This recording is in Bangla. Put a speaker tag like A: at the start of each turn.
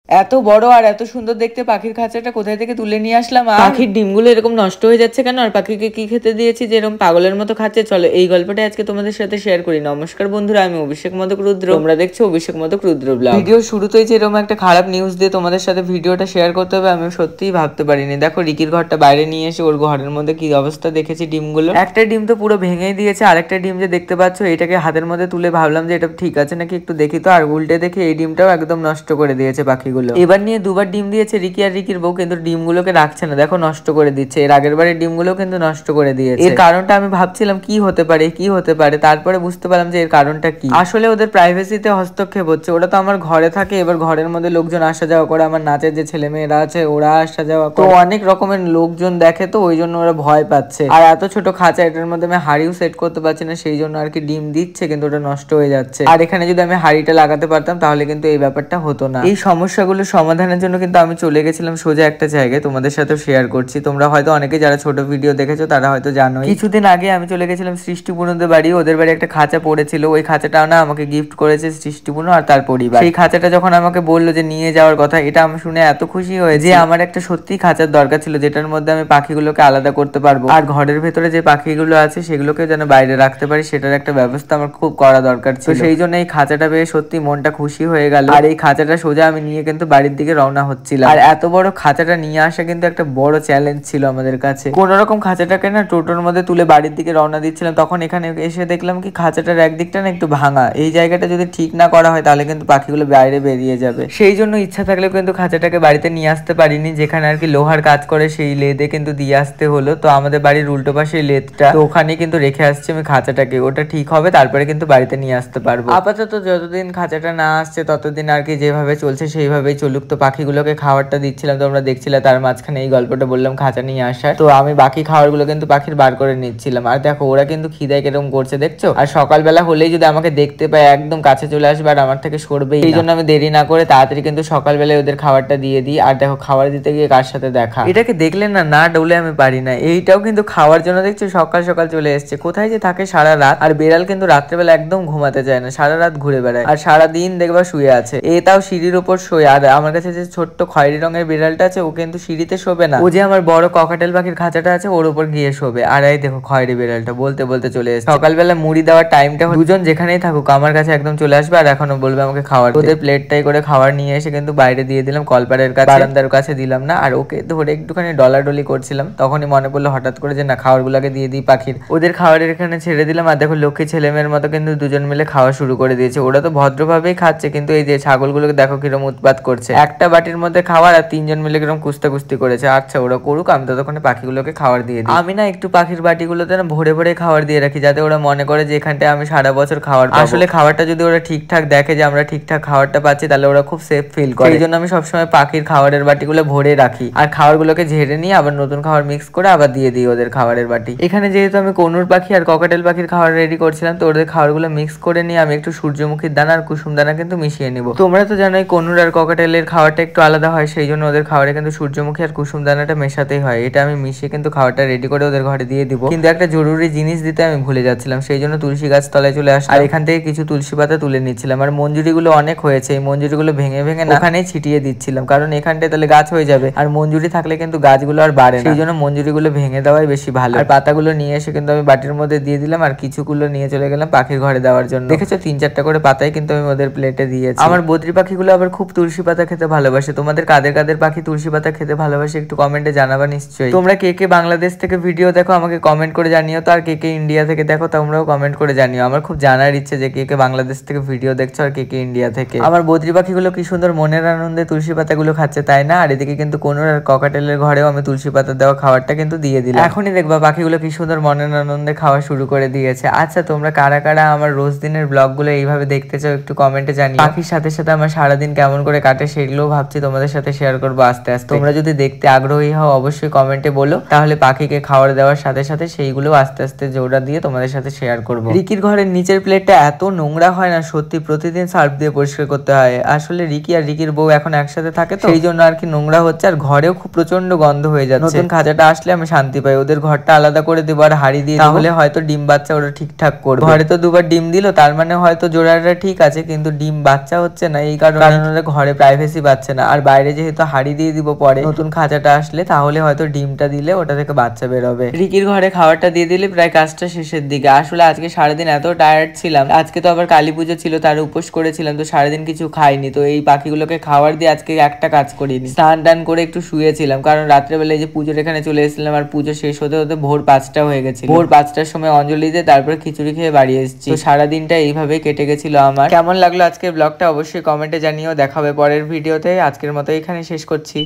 A: এত বড় আর এত সুন্দর দেখতে পাখির খাঁচাটা কোথায় থেকে তুলে নিয়ে আসলাম। আর পাখির ডিমগুলো এরকম নষ্ট হয়ে যাচ্ছে কেন, আর পাখিকে কি খেতে দিয়েছি যে এরকম পাগলের মতো খাচ্ছে? চলো এই গল্পটা আজকে তোমাদের সাথে শেয়ার করি। নমস্কার বন্ধুরা, আমি অভিষেক মোদক রুদ্র, তোমরা দেখছো অভিষেক মোদক রুদ্র ব্লগ। ভিডিও শুরুতেই যে এরকম একটা খারাপ নিউজ দিয়ে তোমাদের সাথে ভিডিওটা শেয়ার করতে হবে আমি সত্যিই ভাবতে পারিনি। দেখো রিকির ঘরটা বাইরে নিয়ে এসে ওর ঘরের মধ্যে কি অবস্থা দেখেছি ডিমগুলো। একটা ডিম তো পুরো ভেঙেই দিয়েছে, আরেকটা ডিম যে দেখতে পাচ্ছ এটাকে হাতের মধ্যে তুলে ভাবলাম যে এটা ঠিক আছে নাকি একটু দেখি তো, আর উল্টে দেখি এই ডিমটাও একদম নষ্ট করে দিয়েছে পাখিগুলো। এবার নিয়ে দুবার ডিম দিয়েছে রিকি আর রিকির বউ, কিন্তু ডিমগুলোকে রাখছে না, দেখো নষ্ট করে দিচ্ছে। এর আগের বারের ডিমগুলো কিন্তু নষ্ট করে দিয়েছে। এর কারণটা আমি ভাবছিলাম কি হতে পারে, তারপরে বুঝতে পারলাম যে এর কারণটা কি। আসলে ওদের প্রাইভেসিতে হস্তক্ষেপ হচ্ছে। ওরা তো আমার ঘরে থাকে, এবার ঘরের মধ্যে লোকজন আসা যাওয়া করে, আমার নাচের যে ছেলে মেয়েরা আছে ওরা আসা যাওয়া করে, তো অনেক রকমের লোকজন দেখে, তো ওই জন্য ওরা ভয় পাচ্ছে। আর এত ছোট খাঁচা, এটার মধ্যে আমি হাড়িও সেট করতে পারছি না, সেই জন্য আর কি ডিম দিচ্ছে কিন্তু ওটা নষ্ট হয়ে যাচ্ছে। আর এখানে যদি আমি হাড়িটা লাগাতে পারতাম তাহলে কিন্তু এই ব্যাপারটা হতো না। এই সমস্যাগুলো সমাধানের জন্য কিন্তু আমি চলে গেছিলাম সোজা একটা জায়গায়, তোমাদের সাথে শেয়ার করছি। তোমরা হয়তো অনেকে যারা ছোট ভিডিও দেখেছো তারা হয়তো জানোই। কিছুদিন আগে আমি চলে গেছিলাম সৃষ্টিপুরনদের বাড়ি। ওদের বাড়ি একটা খাঁচা পড়েছিল, ওই খাঁচাটাও না আমাকে গিফট করেছে সৃষ্টিপুরন আর তার পরিবার। সেই খাঁচাটা যখন আমাকে বললো যে নিয়ে যাওয়ার কথা, এটা আমি শুনে এত খুশি হয়েছে যে আমার একটা সত্যি খাঁচার দরকার ছিল, যেটার মধ্যে আমি পাখিগুলোকে আলাদা করতে পারবো, আর ঘরের ভেতরে যে পাখিগুলো আছে সেগুলোকে যেন বাইরে রাখতে পারি, সেটার একটা ব্যবস্থা আমার খুব করা দরকার ছিল। সেই জন্য এই খাঁচাটা পেয়ে সত্যি মনটা খুশি হয়ে গেল। আর এই খাঁচাটা সোজা আমি নিয়ে কিন্তু বাড়ির দিকে রওনা হচ্ছিলাম। আর এত বড় খাঁচাটা নিয়ে আসা কিন্তু একটা বড় চ্যালেঞ্জ ছিল আমাদের কাছে। কোন রকম খাঁচাটাকে না টোটোর মধ্যে তুলে বাড়ির দিকে রওনা দিচ্ছিলাম, তখন এখানে এসে দেখলাম কি খাঁচাটার একদিকটা না একটু ভাঙা। এই জায়গাটা যদি ঠিক না করা হয় তাহলে কিন্তু পাখিগুলো বাইরে বেরিয়ে যাবে। সেই জন্য ইচ্ছা থাকলেও কিন্তু খাঁচাটাকে বাড়িতে নিয়ে আসতে পারিনি। যেখানে আর কি লোহার কাজ করে সেই লেদে কিন্তু দিয়ে আসতে হলো। তো আমাদের বাড়ির উল্টো পাশে লেদটা, তো ওখানে কিন্তু রেখে আসছি আমি খাঁচাটাকে। ওটা ঠিক হবে তারপরে কিন্তু বাড়িতে নিয়ে আসতে পারবো। আপাতত যতদিন খাঁচাটা না আসছে ততদিন আর কি যেভাবে চলছে সেইভাবেই চলুক। তো পাখিগুলোকে খাবারটা দিচ্ছিলাম, তোমরা দেখছিলে, তার মাঝখানে এই গল্পটা বললাম খাঁচা নিয়ে আসার। তো আমি বাকি খাবারগুলো কিন্তু পাখির বার করে নিচ্ছিলাম। আর দেখো ওরা কিন্তু খিদায় কিরকম করছে দেখছো। আর সকালবেলা হলেই যদি আমাকে দেখতে পায় একদম কাছে চলে আসবে আর আমার থেকে সরবেই। এই জন্য আমি দেরি না করে তাড়াতাড়ি কিন্তু সকালবেলায় ওদের খাবারটা দিয়ে দিই। আর দেখো খাবার দিতে গিয়ে কার সাথে দেখা, এটাকে দেখলে না না ডলে আমি পারি না। এইটাও কিন্তু খাওয়ার জন্য দেখছো সকাল সকাল চলে এসছে। কোথায় যে থাকে সারা রাত। আর বেড়াল কিন্তু রাত্রেবেলা একদম ঘুমাতে যায় না, সারা রাত ঘুরে বেড়ায় আর সারা দিন দেখবা শুয়ে আছে। এটাও সিঁড়ির উপর শোয়। আর আমার কাছে যে ছোট্ট খয়েরি রঙের বিড়ালটা আছে ও কিন্তু সিঁড়িতে শোবে না, ও যে আমার বড় ককাটেল পাখির খাঁচাটা আছে ওর উপর গিয়ে শোবে। আর এই দেখো খয়েরি বিড়ালটা বলতে বলতে চলে এসেছে। সকালবেলা মুড়ি দেওয়ার টাইমটা দুজন যেখানেই থাকুক আমার কাছে একদম চলে আসবে আর এখনো বলবে আমাকে খাবার। ওদের প্লেটটাই করে খাবার নিয়ে এসে কিন্তু বাইরে দিয়ে দিলাম, কলপারের কাছে, বারান্দার কাছে দিলাম না। আর ওকে ধরে একটুখানি ডলাডলি করছিলাম, তখনই মনে পড়লো হঠাৎ করে যে না খাবারগুলোকে দিয়ে দিই পাখির। ওদের খাবারের এখানে ছেড়ে দিলাম। আর দেখো লক্ষ্মী ছেলে মেয়ের মতো কিন্তু দুজন মিলে খাওয়া শুরু করে দিয়েছে। ওরা তো ভদ্রভাবেই খাচ্ছে, কিন্তু এই যে ছাগলগুলোকে দেখো কিরকম উৎপাত করছে। একটা বাটির মধ্যে খাবার আর তিনজন মিলে কিরকম কুস্তি করেছে। আচ্ছা ওরা করুক, আমি ততক্ষণে পাখিগুলোকে খাবার দিয়ে দিই। আমি না একটু পাখির বাটিগুলোতে না ভরে ভরে খাবার দিয়ে রাখি, যাতে ওরা মনে করে যে এখানটায় আমি সারা বছর খাবার পাবো। আসলে খাবারটা যদি ওরা ঠিকঠাক দেখে যে আমরা ঠিকঠাক খাবারটা পাচ্ছি তাহলে ওরা খুব সেফ ফিল করে। এই জন্য আমি সবসময় পাখির খাবারের বাটিগুলো ভরে রাখি আর খাবারগুলোকে ঝেড়ে নিয়ে আবার নতুন খাবার মিক্স করে আবার দিয়ে দিই ওদের খাবারের বাটি। এখানে যেহেতু আমি কনুর পাখি আর ককাটেল পাখির খাবার রেডি করছিলাম, তো ওদের খাবারগুলো মিক্স করে নিয়ে আমি একটু সূর্যমুখীর দানা আর কুসুম দানা কিন্তু মিশিয়ে নিব। তোমরা তো জানোই কনুর আর ককাটেলের খাবারটা একটু আলাদা হয়, সেই জন্য ওদের খাবারে কিন্তু সূর্যমুখী আর কুসুম দানাটা মেশাতেই হয়। এটা আমি মিশিয়ে কিন্তু খাবারটা রেডি করে ওদের ঘরে দিয়ে দিব। কিন্তু একটা জরুরি জিনিস দিতে আমি ভুলে যাচ্ছিলাম, সেই জন্য তুলসী গাছ তলায় চলে আসলাম আর এখান থেকে কিছু তুলসী পাতা তুলে নিচ্ছিলাম। আর মঞ্জুরিগুলো অনেক হয়েছে, এই মঞ্জুরিগুলো ভেঙে ভেঙে না ওখানেই ছিটিয়ে দিচ্ছিলাম, কারণ এখানটায় তাহলে গাছ হয়ে যাবে। আর মঞ্জুরি থাকলে কিন্তু গাছগুলো আর বাড়ে না, সেই জন্য মঞ্জুরিগুলো ভেঙে দেওয়াই বেশি ভালো। আর পাতাগুলো নিয়ে এসে কিন্তু আমি বাটির মধ্যে দিয়ে দিলাম আর কিছুগুলো নিয়ে চলে গেলাম পাখির ঘরে দেওয়ার জন্য। দেখেছো 3-4টা করে পাতাই কিন্তু আমি ওদের প্লেটে দিয়েছি। আমার বদ্রি পাখিগুলো আবার খুব তুলসী পাতা খেতে ভালোবাসে। তোমাদের কাদের কাদের পাখি তুলসী পাতা খেতে ভালোবাসে একটু কমেন্টে জানাবা নিশ্চয়ই। তোমরা কে কে বাংলাদেশ থেকে ভিডিও দেখো আমাকে কমেন্ট করে জানিও তো, আর কে কে ইন্ডিয়া থেকে দেখো তোমরাও কমেন্ট করে জানিও। আমার খুব জানার ইচ্ছে যে কে কে বাংলাদেশ থেকে ভিডিও দেখছো আর কে কে ইন্ডিয়া থেকে। আমার বদ্রি পাখিগুলো কি সুন্দর মনের আনন্দে তুলসী পাতাগুলো খাচ্ছে তাই না। আর এদিকে কিন্তু কোনোর আর ককাটেলের ঘরেও আমি তুলসী পাতা দেওয়া খাবারটা কিন্তু দিয়ে দিলাম। এখনই দেখবা পাখিগুলো কি সুন্দর মনের আনন্দে খাওয়া শুরু করে দিয়েছে। আচ্ছা তোমরা কারা কারা আমার রোজ দিনের ব্লগগুলো এইভাবে দেখতে চাও একটু কমেন্টে জানিও। পাখির সাথে সাথে আমার সারাদিন কেমন করে কাটে সেগুলোও ভাবছি তোমাদের সাথে শেয়ার করবো আস্তে আস্তে। তোমরা যদি দেখতে আগ্রহী হও অবশ্যই কমেন্টে বলো, তাহলে পাখিকে খাবার দেওয়ার সাথে সাথে সেইগুলো আস্তে আস্তে জোড়া দিয়ে তোমাদের সাথে শেয়ার করবো। রিকির ঘরের নিচের প্লেটটা এত নোংরা হয় না সত্যি, প্রতিদিন সার্ফ দিয়ে পরিষ্কার করতে হয়। আসলে রিকি আর রিকির বউ এখন একসাথে থাকে তো সেই জন্য আর কি নোংরা হচ্ছে, আর ঘরেও খুব প্রচন্ড গন্ধ হয়ে যাচ্ছে। নতুন খাঁচাটা আসলে আমি শান্তি পাই, ওদের ঘরটা আলাদা করে দেবো আর হাড়ি দিয়ে, তাহলে হয়তো ডিম বাচ্চা ওরা ঠিকঠাক করবে। ঘরে তো দুবার ডিম দিল, তার মানে হয়তো জোড়াটা ঠিক আছে, কিন্তু ডিম বাচ্চা হচ্ছে না, এই কারণে ওরা ঘরে প্রাইভেসি পাচ্ছে না। আর বাইরে যেহেতু হাড়ি দিয়ে দিব পরে নতুন খাঁচাটা আসলে, তাহলে হয়তো ডিমটা দিলে ওটা থেকে বাচ্চা বেরোবে। রিকির ঘরে খাবারটা দিয়ে দিলে প্রায় কাজটা শেষের দিকে। আসলে আজকে সারাদিন এত টায়ার্ড ছিলাম, আজকে তো আবার কালী পুজো ছিল, তার উপোস করেছিলাম, তো সারাদিন কিছু খাইনি। তো এই পাখিগুলোকে খাবার দিয়ে আজকে একটা কাজ করিনি, স্নান টান করে একটু শুয়েছিলাম, কারণ রাত্রেবেলা এই যে পুজোর এখানে চলে এসেছিলাম আর পুজো শেষ হতে হতে ভোর 5টা হয়ে গেছে। ভোর 5টার সময় অঞ্জলি দিয়ে তারপর খিচুড়ি খেয়ে বাড়ি এসেছি। তো সারাদিনটা এইভাবে কেটে গেছিল আমার। কেমন লাগলো আজকের ব্লগটা অবশ্যই কমেন্টে জানিও। দেখাবে পরের ভিডিওতে। আজকের মতো এখানে শেষ করছি।